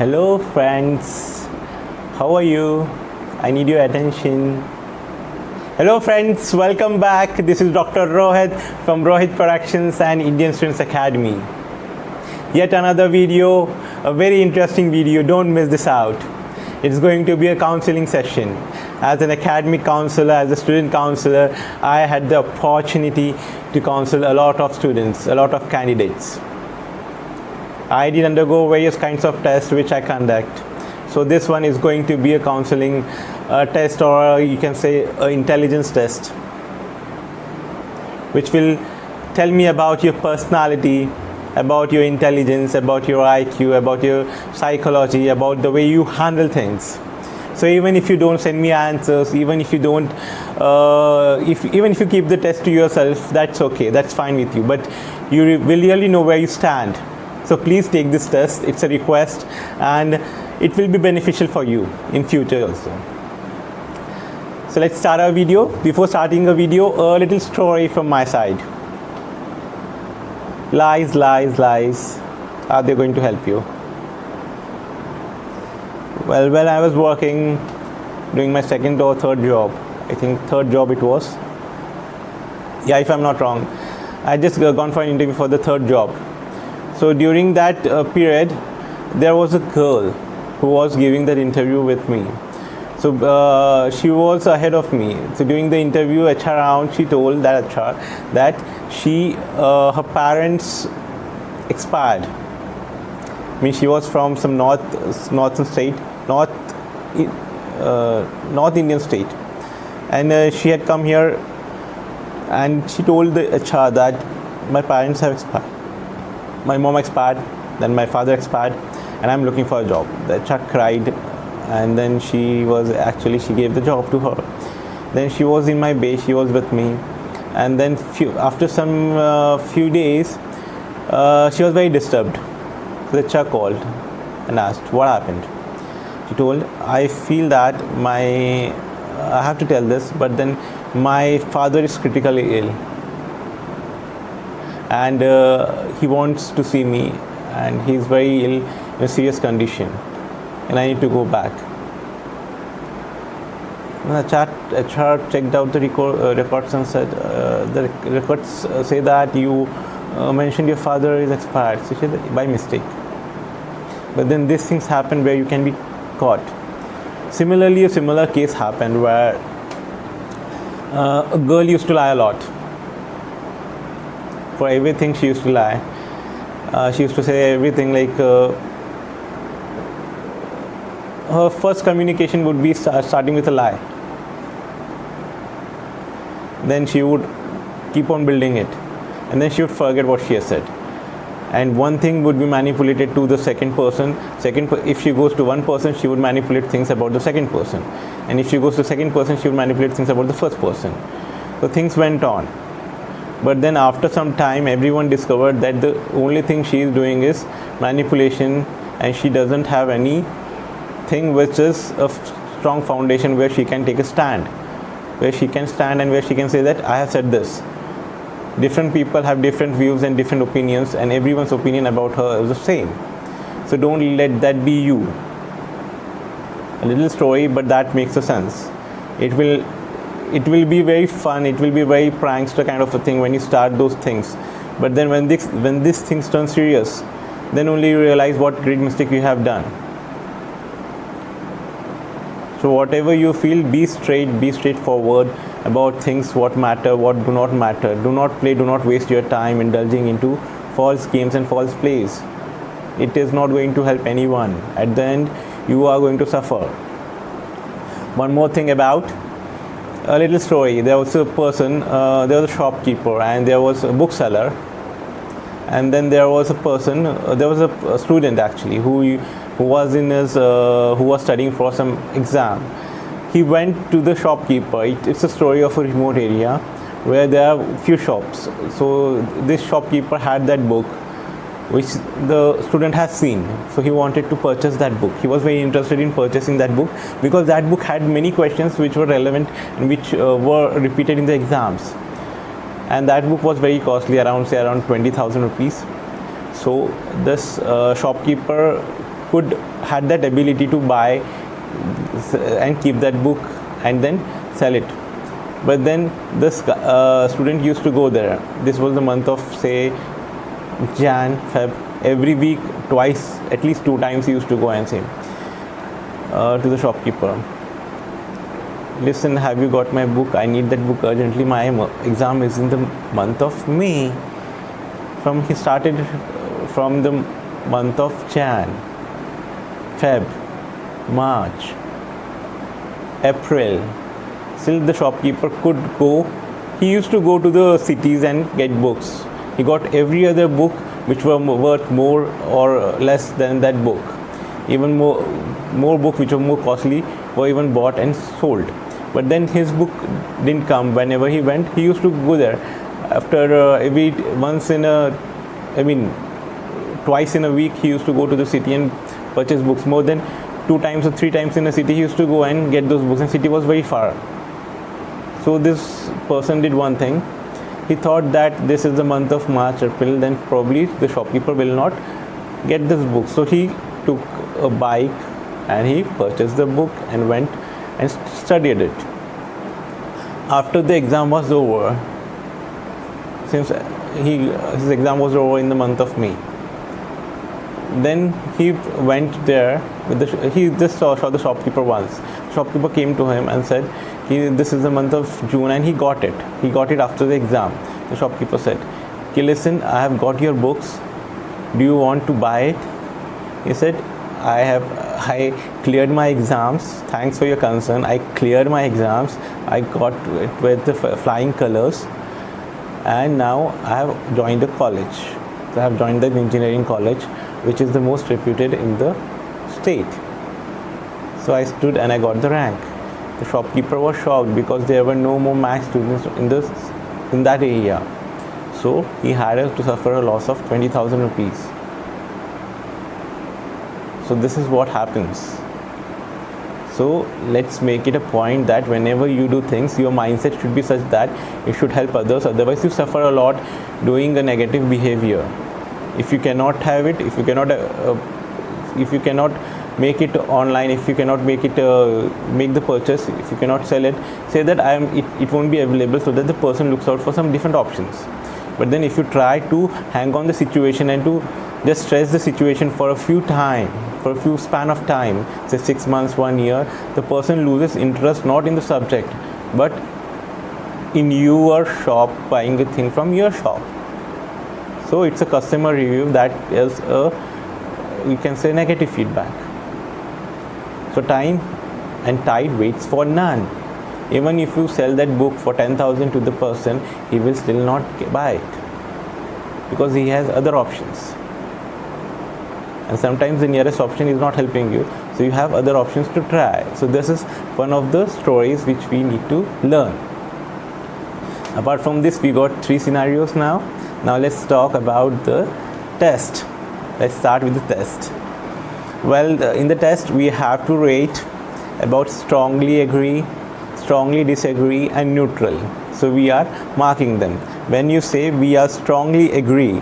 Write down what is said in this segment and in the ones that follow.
Hello friends, how are you? I need your attention. Hello friends, welcome back. This is Dr. Rohit from Rohit Productions and Indian Students Academy. Yet another video, a very interesting video, don't miss this out. It's going to be a counseling session. As an academic counselor, as a student counselor, I had the opportunity to counsel a lot of students, a lot of candidates. I did undergo various kinds of tests which I conduct. So this one is going to be a counseling test, or you can say an intelligence test, which will tell me about your personality, about your intelligence, about your IQ, about your psychology, about the way you handle things. So even if you don't send me answers, even if you don't, even if you keep the test to yourself, that's okay, that's fine with you. But you will really know where you stand. So please take this test. It's a request, and it will be beneficial for you in future also. So let's start our video. Before starting a video, a little story from my side. Lies, lies, lies. Are they going to help you? Well, when I was working, doing my second or third job, I think third job it was. Yeah, if I'm not wrong. I just gone for an interview for the third job. So during that period, there was a girl who was giving that interview with me. So she was ahead of me. So during the interview, HR round, she told that HR that her parents expired. I mean, she was from some northern state, North Indian state, and she had come here, and she told the HR that my parents have expired. My mom expired, then my father expired, and I'm looking for a job. The HR cried, and then she gave the job to her. Then she was in my base, she was with me, and then after some few days, she was very disturbed. So the HR called and asked, what happened? She told, I feel that I have to tell this, but then my father is critically ill, and he wants to see me, and he's very ill, in a serious condition, and I need to go back. HR checked out the records and said, the records say that you mentioned your father is expired. So she said, by mistake. But then these things happen where you can be caught. Similarly, a similar case happened where a girl used to lie a lot. For everything she used to lie. She used to say everything like her first communication would be starting with a lie. Then she would keep on building it, and then she would forget what she has said. And one thing would be manipulated to the second person. If she goes to one person, she would manipulate things about the second person, and if she goes to the second person, she would manipulate things about the first person. So things went on. But then after some time, everyone discovered that the only thing she is doing is manipulation, and she doesn't have anything which is a strong foundation where she can take a stand, where she can stand and where she can say that I have said this. Different people have different views and different opinions, and everyone's opinion about her is the same. So don't let that be you. A little story, but that makes a sense. It will be very fun, it will be very prankster kind of a thing when you start those things. But then when these things turn serious, then only you realize what great mistake you have done. So whatever you feel, be straightforward about things, what matter, what do not matter. Do not waste your time indulging into false games and false plays. It is not going to help anyone. At the end, you are going to suffer. One more thing about a little story. There was a person, there was a shopkeeper, and there was a bookseller, and then there was a person, there was a student actually who was studying for some exam. He went to the shopkeeper. It's a story of a remote area where there are few shops. So this shopkeeper had that book which the student has seen. So he wanted to purchase that book. He was very interested in purchasing that book because that book had many questions which were relevant and which were repeated in the exams. And that book was very costly, around 20,000 rupees. So this shopkeeper could had that ability to buy and keep that book and then sell it. But then this student used to go there. This was the month of, say, Jan, Feb. Every week, twice, at least 2 times he used to go and say to the shopkeeper, listen, have you got my book? I need that book urgently. My exam is in the month of May. He started from the month of Jan, Feb, March, April. Still the shopkeeper could go. He used to go to the cities and get books. He got every other book which were worth more or less than that book. Even more books which were more costly were even bought and sold. But then his book didn't come. Whenever he went, he used to go there. After twice in a week, he used to go to the city and purchase books. More than 2 times or 3 times in a city, he used to go and get those books, and city was very far. So this person did one thing. He thought that this is the month of March, April, then probably the shopkeeper will not get this book. So he took a bike and he purchased the book and went and studied it. After the exam was over, since his exam was over in the month of May, then he went there he just saw the shopkeeper once. Shopkeeper came to him and said, this is the month of June, and he got it after the exam. The shopkeeper said, okay, listen, I have got your books, do you want to buy it? He said, I cleared my exams, thanks for your concern. I cleared my exams, I got it with the flying colors, and now I have joined the college. So I have joined the engineering college, which is the most reputed in the state. So I stood and I got the rank. The shopkeeper was shocked because there were no more math students in that area. So he had to suffer a loss of 20,000 rupees. So this is what happens. So let's make it a point that whenever you do things, your mindset should be such that it should help others. Otherwise you suffer a lot doing a negative behavior. If you cannot have it, if you cannot make it online, if you cannot make the purchase, if you cannot sell it, say that it won't be available, so that the person looks out for some different options. But then if you try to hang on the situation and to just stress the situation for a few span of time, say 6 months, 1 year, the person loses interest not in the subject but in your shop, buying a thing from your shop. So it's a customer review, that is you can say negative feedback. So time and tide waits for none. Even if you sell that book for 10,000 to the person, he will still not buy it because he has other options. And sometimes the nearest option is not helping you, so you have other options to try. So this is one of the stories which we need to learn. Apart from this, we got 3 scenarios now. Now let's talk about the test. Let's start with the test. Well, in the test we have to rate about strongly agree, strongly disagree and neutral. So we are marking them. When you say we are strongly agree,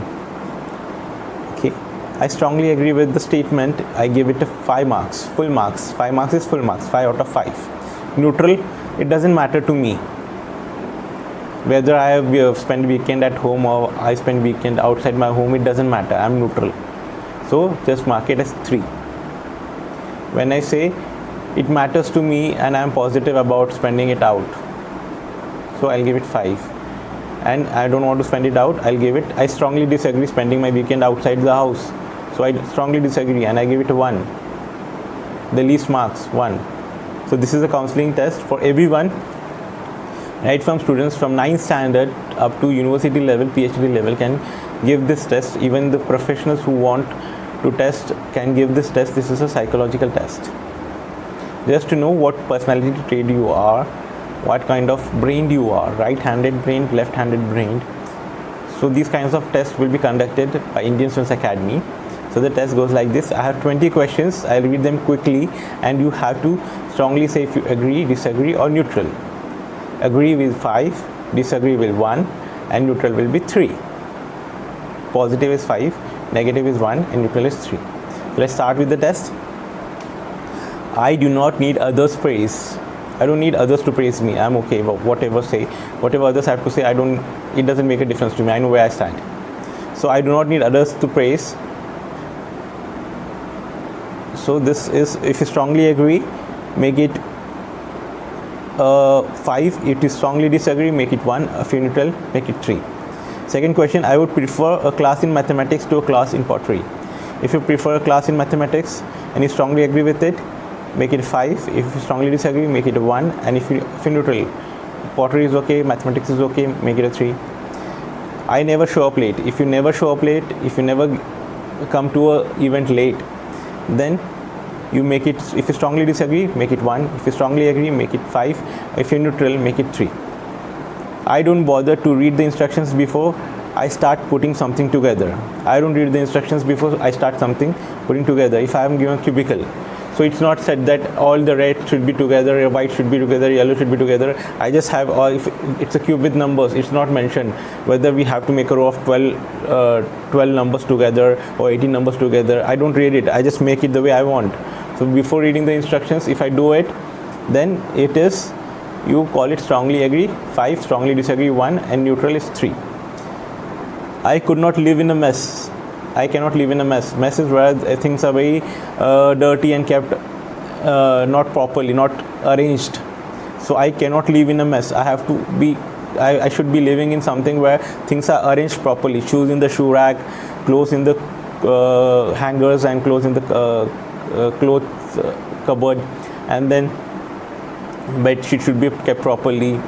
okay, I strongly agree with the statement, I give it a 5 marks, full marks. 5 marks is full marks, 5 out of 5. Neutral, it doesn't matter to me whether I have spent weekend at home or I spend weekend outside my home, it doesn't matter, I'm neutral. So just mark it as 3. When I say it matters to me and I'm positive about spending it out, so I'll give it 5. And I don't want to spend it out, I'll give it, I strongly disagree spending my weekend outside the house, so I strongly disagree and I give it a 1. The least marks, 1. So this is a counseling test for everyone, right from students from 9th standard up to university level, PhD level can give this test. Even the professionals who want to test can give this test. This is a psychological test, just to know what personality trait you are, what kind of brain you are, right-handed brain, left-handed brain. So these kinds of tests will be conducted by Indian Students Academy. So the test goes like this. I have 20 questions, I'll read them quickly and you have to strongly say if you agree, disagree or neutral. Agree with 5, disagree with 1 and neutral will be 3. Positive is 5, negative is 1 and neutral is 3. Let's start with the test. I do not need others' praise. I don't need others to praise me. I'm okay with whatever others have to say. It doesn't make a difference to me. I know where I stand. So I do not need others to praise. So this is, if you strongly agree, make it 5. If you strongly disagree, make it 1. If you're neutral, make it 3. Second question, I would prefer a class in mathematics to a class in pottery. If you prefer a class in mathematics and you strongly agree with it, make it 5. If you strongly disagree, make it a 1. And if you're neutral, pottery is okay, mathematics is okay, make it a 3. I never show up late. If you never show up late, if you never come to an event late, then you make it, if you strongly disagree, make it 1. If you strongly agree, make it 5. If you're neutral, make it 3. I don't bother to read the instructions before I start putting something together. I don't read the instructions before I start putting together. If I am given a cubicle, so it's not said that all the red should be together, white should be together, yellow should be together. I just have, if it's a cube with numbers, it's not mentioned whether we have to make a row of 12 numbers together or 18 numbers together. I don't read it. I just make it the way I want. So before reading the instructions, if I do it, then it is, you call it strongly agree 5, strongly disagree 1, and neutral is 3. I could not live in a mess. I cannot live in a mess. Mess is where things are very dirty and kept not properly, not arranged. So I cannot live in a mess. I have to be, I should be living in something where things are arranged properly. Shoes in the shoe rack, clothes in the hangers, and clothes in the clothes cupboard, and then bed sheet should be kept properly.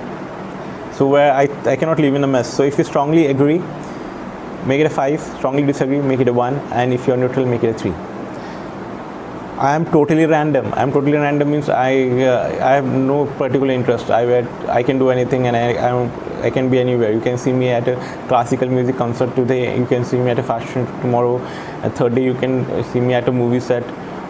So where I cannot live in a mess. So if you strongly agree, make it a 5. Strongly disagree, make it a 1. And if you're neutral, make it a 3. I am totally random. Means I have no particular interest. I can do anything, and I can be anywhere. You can see me at a classical music concert today. You can see me at a fashion tomorrow. And third day you can see me at a movie set.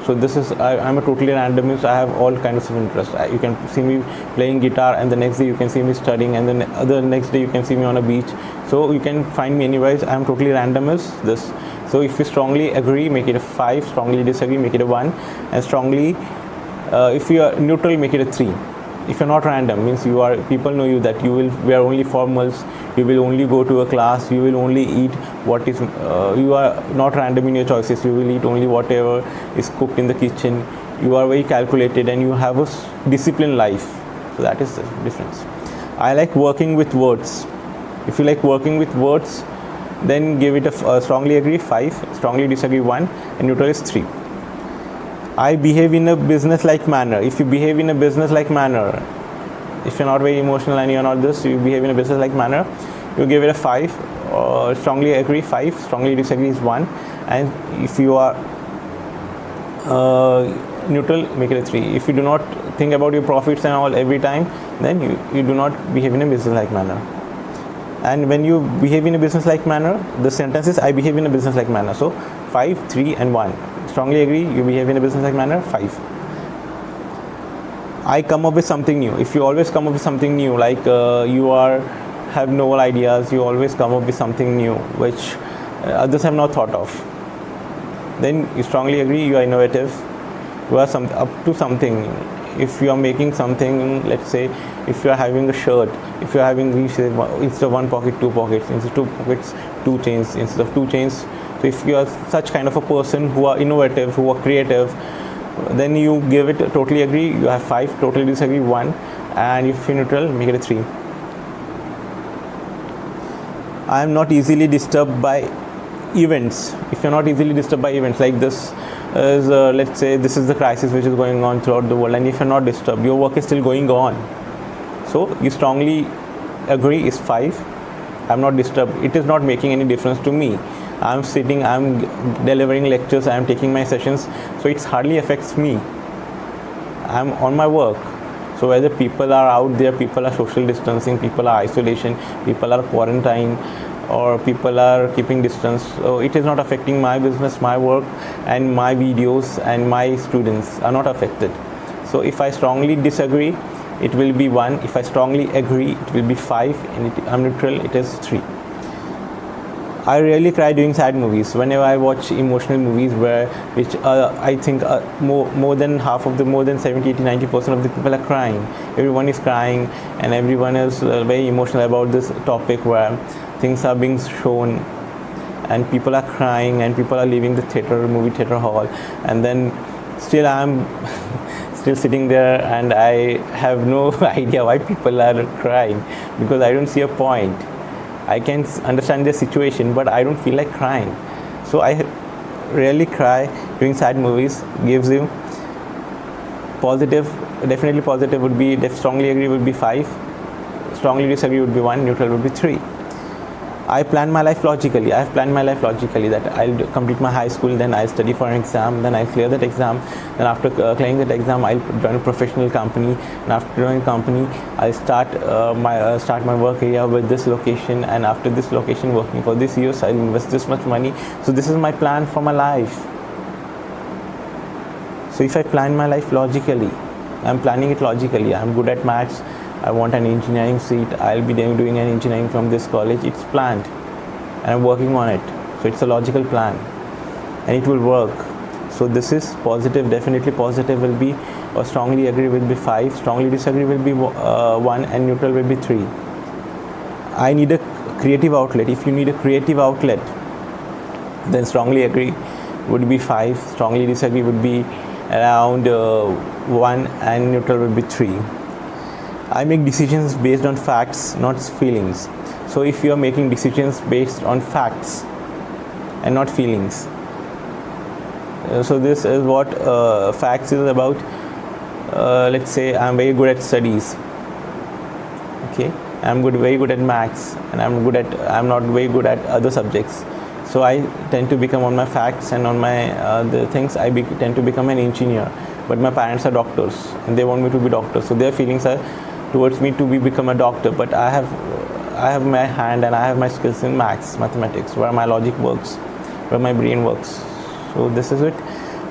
So this is, I'm a totally random, means I have all kinds of interest. You can see me playing guitar, and the next day you can see me studying, and then the next day you can see me on a beach. So you can find me anywhere. I'm totally random as this. So if you strongly agree, make it a 5. Strongly disagree, make it a 1. And strongly, if you are neutral, make it a 3. If you're not random, means people know you that you will wear only formals, you will only go to a class, you will only eat what is, you are not random in your choices, you will eat only whatever is cooked in the kitchen. You are very calculated and you have a disciplined life. So that is the difference. I like working with words. If you like working with words, then give it a strongly agree 5, strongly disagree 1, and neutral is 3. I behave in a business-like manner. If you behave in a business-like manner, if you're not very emotional and you're not this, you behave in a business-like manner, you give it a 5, or strongly agree 5, strongly disagree is 1, and if you are neutral, make it a 3. If you do not think about your profits and all every time, then you do not behave in a business-like manner. And when you behave in a business-like manner, the sentence is I behave in a business-like manner. So 5, 3, and 1. Strongly agree, you behave in a business-like manner, 5. I come up with something new. If you always come up with something new, like have novel ideas, you always come up with something new which others have not thought of, then you strongly agree, you are innovative, you are up to something. If you are making something, let's say if you are having a shirt, if you are having, instead of 1 pocket, 2 pockets, instead of 2 pockets, 2 chains, instead of 2 chains. So if you are such kind of a person who are innovative, who are creative, then you give it totally agree, you have 5, totally disagree 1, and if you're neutral, make it a 3. I am not easily disturbed by events. If you're not easily disturbed by events like this, is let's say this is the crisis which is going on throughout the world, and if you're not disturbed, your work is still going on. So you strongly agree is 5. I'm not disturbed. It is not making any difference to me. I'm sitting, I'm delivering lectures, I'm taking my sessions, so it hardly affects me. I'm on my work. So whether people are out there, people are social distancing, people are isolation, people are quarantine, or people are keeping distance, so it is not affecting my business, my work, and my videos and my students are not affected. So if I strongly disagree, it will be 1. If I strongly agree, it will be 5, and I'm neutral, it is 3. I really cry during sad movies. Whenever I watch emotional movies which I think more than half of the, more than 70, 80, 90% of the people are crying. Everyone is crying and everyone is very emotional about this topic where things are being shown and people are crying and people are leaving the movie theater hall, and then still I'm still sitting there and I have no idea why people are crying, because I don't see a point. I can understand their situation, but I don't feel like crying. So I rarely cry during sad movies. Gives you positive, definitely positive would be, strongly agree would be 5, strongly disagree would be 1, neutral would be 3. I plan my life logically. I have planned my life logically that I'll complete my high school, then I'll study for an exam, then I'll clear that exam, then after clearing that exam, I'll join a professional company, and after joining a company, I'll start my work area with this location, and after this location, working for this years, I'll invest this much money. So this is my plan for my life. So if I plan my life logically, I'm planning it logically. I'm good at maths. I want an engineering seat. I'll be doing an engineering from this college. It's planned and I'm working on it. So it's a logical plan and it will work. So this is positive. Definitely positive will be, or strongly agree will be 5, strongly disagree will be 1, and neutral will be 3. I need a creative outlet. If you need a creative outlet, then strongly agree would be 5, strongly disagree would be around 1, and neutral would be 3. I make decisions based on facts, not feelings. So if you are making decisions based on facts and not feelings, so this is what facts is about. Let's say I'm very good at studies. Okay, I'm very good at maths, and I'm not very good at other subjects. So I tend to become on my facts and on my the things. I tend to become an engineer. But my parents are doctors and they want me to be doctor. So their feelings are towards me to become a doctor, but I have my hand and I have my skills in mathematics, where my logic works, where my brain works. So this is it.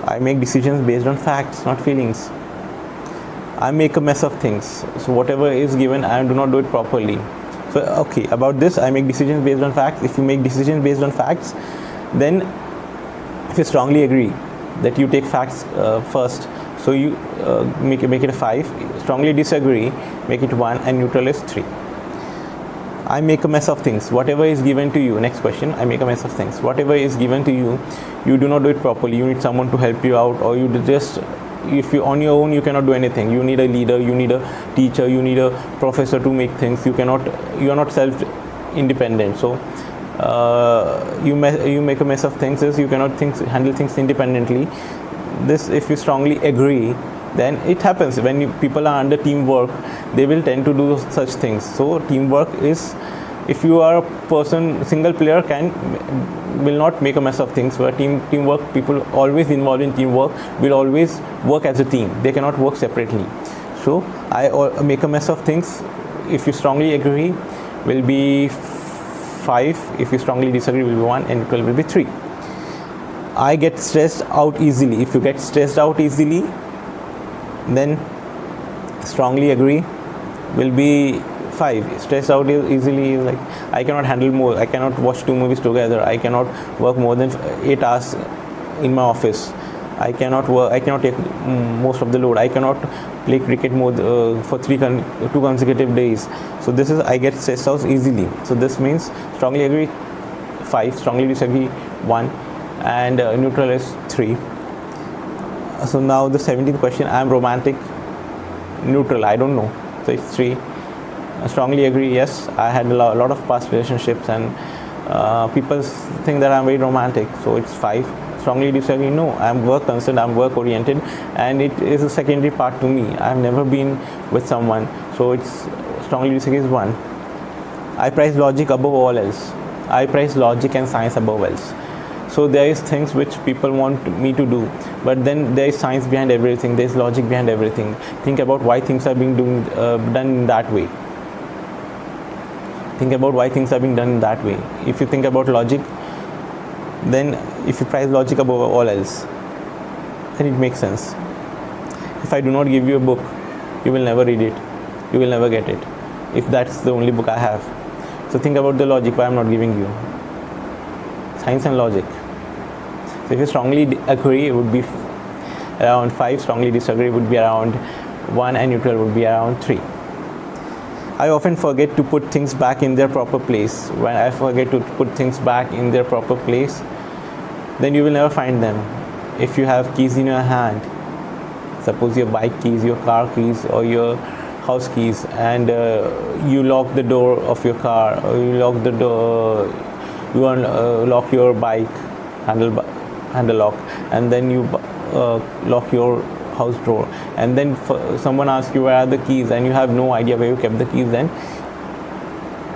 I make decisions based on facts, not feelings. I make a mess of things. So whatever is given, I do not do it properly. So okay, about this, I make decisions based on facts. If you make decisions based on facts, then if you strongly agree that you take facts first, so you make it a 5. Strongly disagree, make it 1, and neutral is 3. I make a mess of things. Whatever is given to you, next question, I make a mess of things. Whatever is given to you, you do not do it properly. You need someone to help you out, or if you on your own, you cannot do anything. You need a leader, you need a teacher, you need a professor to make things. You are not self-independent. So you make a mess of things is you cannot handle things independently. This, if you strongly agree, then it happens. When people are under teamwork, they will tend to do such things. So teamwork is, if you are a person, single player will not make a mess of things. Where teamwork, people always involved in teamwork will always work as a team. They cannot work separately. So I make a mess of things. If you strongly agree, will be 5. If you strongly disagree, will be 1, and neutral will be 3. I get stressed out easily. If you get stressed out easily, then strongly agree will be 5. Stressed out easily is like, I cannot handle more. I cannot watch 2 movies together. I cannot work more than 8 hours in my office. I cannot take most of the load. I cannot play cricket more for 2 consecutive days. So this is, I get stressed out easily. So this means strongly agree 5, strongly disagree 1, and neutral is 3. So now the 17th question, I am romantic, neutral, I don't know. So it's 3. Strongly agree, yes, I had a lot of past relationships, and people think that I'm very romantic. So it's 5. Strongly disagree, no, I'm work concerned, I'm work oriented, and it is a secondary part to me. I've never been with someone. So it's strongly disagree is 1. I prize logic above all else. I prize logic and science above else. So there is things which people want me to do, but then there is science behind everything, there is logic behind everything. Think about why things are being done in that way. Think about why things are being done in that way. If you think about logic, then if you prize logic above all else, then it makes sense. If I do not give you a book, you will never read it, you will never get it, if that's the only book I have. So think about the logic, why I'm not giving you. science and logic. So if you strongly agree, it would be around 5, strongly disagree would be around 1, and neutral would be around 3. I often forget to put things back in their proper place. When I forget to put things back in their proper place, then you will never find them. If you have keys in your hand, suppose your bike keys, your car keys, or your house keys, and you lock the door of your car, or you lock the door, you lock your bike handle lock, and then you lock your house door, and then someone asks you where are the keys, and you have no idea where you kept the keys, then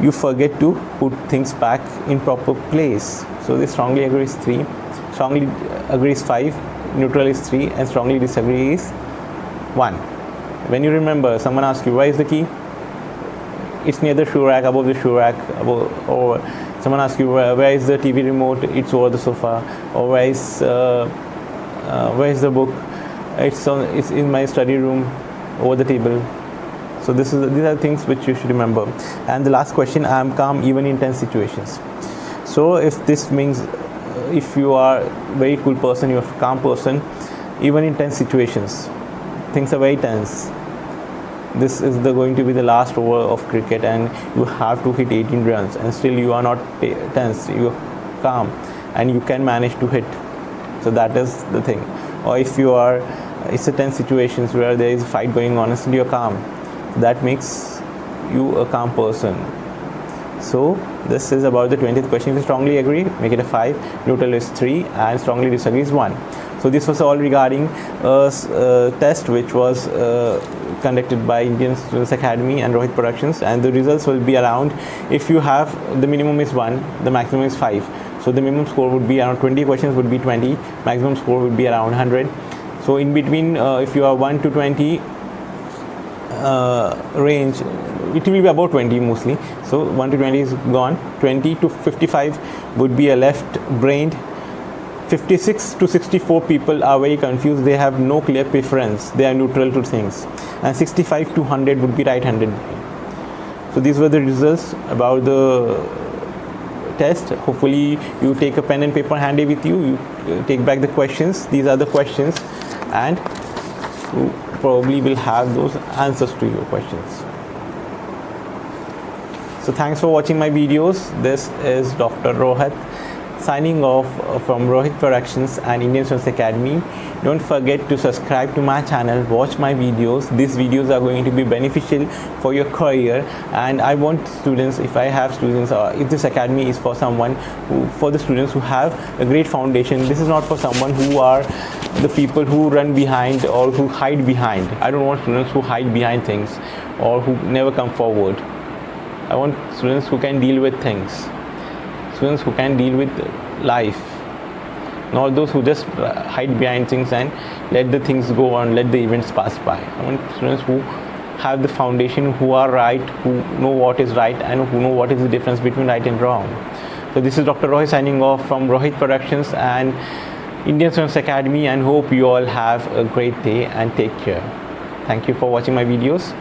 you forget to put things back in proper place. So this strongly agree is 3, strongly agree is 5, neutral is 3, and strongly disagree is 1. When you remember, someone asks you where is the key, it's near the shoe rack, above the shoe rack, above, or someone asks you where is the TV remote, it's over the sofa, or where is the book, it's in my study room over the table. So these are things which you should remember. And the last question, I am calm even in tense situations. So if this means if you are a very cool person, you're a calm person, even in tense situations, things are very tense. This is going to be the last over of cricket, and you have to hit 18 runs, and still you are not tense, you're calm, and you can manage to hit. So that is the thing. Or if you are, it's a tense situations where there is a fight going on, and still you're calm, that makes you a calm person. So this is about the 20th question. If you strongly agree, make it a 5, neutral is 3, and strongly disagree is 1. So this was all regarding a test which was conducted by Indian Students Academy and Rohit Productions, and the results will be around, if you have, the minimum is 1, the maximum is 5. So the minimum score would be around 20 questions would be 20, maximum score would be around 100. So in between, if you are 1 to 20 range, it will be about 20 mostly. So 1 to 20 is gone. 20 to 55 would be a left-brained. 56 to 64 people are very confused. They have no clear preference. They are neutral to things. And 65 to 100 would be right-handed. So these were the results about the test. Hopefully you take a pen and paper handy with you. You take back the questions. These are the questions, and you probably will have those answers to your questions. So thanks for watching my videos. This is Dr. Rohit signing off from Rohit Productions and Indian Students Academy. Don't forget to subscribe to my channel, watch my videos. These videos are going to be beneficial for your career, and I want students, if I have students, or if this academy is for someone for the students who have a great foundation. This is not for someone who are the people who run behind or who hide behind. I don't want students who hide behind things or who never come forward. I want students who can deal with things, students who can deal with life, not those who just hide behind things and let the things go on, let the events pass by. I want students who have the foundation, who are right, who know what is right, and who know what is the difference between right and wrong. So this is Dr. Rohit signing off from Rohit Productions and Indian Students Academy, and hope you all have a great day and take care. Thank you for watching my videos.